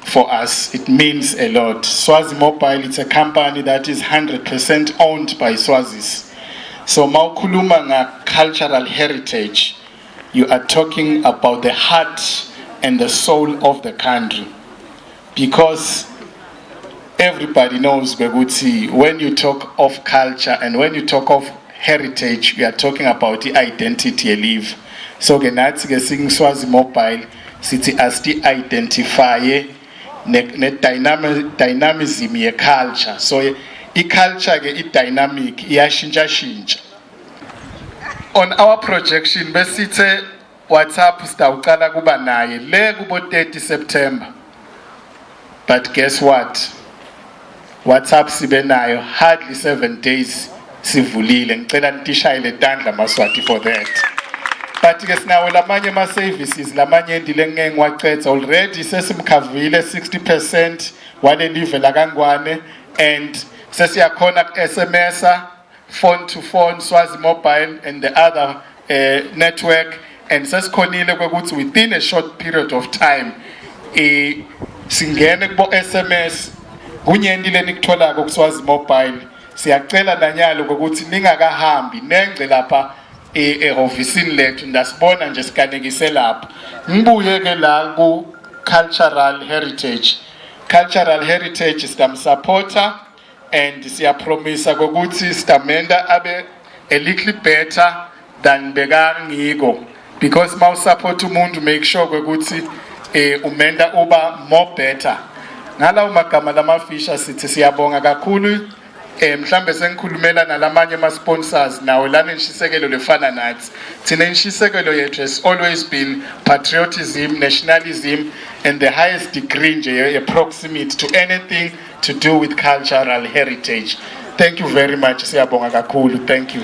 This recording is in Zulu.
for us. It means a lot. Swazi Mobile, it's a company that is 100% owned by Swazis. So maukuluma nga cultural heritage, you are talking about the heart and the soul of the country. Because everybody knows Beguti, when you talk of culture and when you talk of heritage, we are talking about the identity you live. So genati gesing Swazi Mobile, city as the identify ne dynamism ye culture. So I culture ge I dynamic iyashintsha. On our projection, besithe WhatsApp sitawuqala kuba naye le kubo 30 September. But guess what? WhatsApp sibe nayo hardly 7 days sivulile. Ngicela nitishayele tandla Maswati for that. But guess now lamanye ma services lamanye endile ngeke ngiwaqedza already sesimkhavile 60% wale live la kaNgwane, and sesiyakhona ku SMS phone to phone Swazi Mobile and the other network, and sesikhonile ukuthi within a short period of time singene kubo SMS kunyenti lenikutholako ku Swazi Mobile. Siyacela nanyalo ukuthi ningakahambi nengce lapha ofisini lethu ndasibona nje sikanekise lapha. Ngibuye ke la ku cultural heritage. Cultural heritage sitamsupporter and siyapromisa ukuthi sitamenda abe a little better than bekangiko, because ma support umuntu make sure ukuthi umenda uba more better. Ngala umagama lamafisha sithi siyabonga kakhulu. Mhlambe sengikhulumela nalamanye ama sponsors nawo lana inshisekelo lefana nathi. Thina inshisekelo yethu has always been patriotism, nationalism, and the highest degree nje a proximity to anything to do with cultural heritage. Thank you very much. Siyabonga kakhulu. Thank you.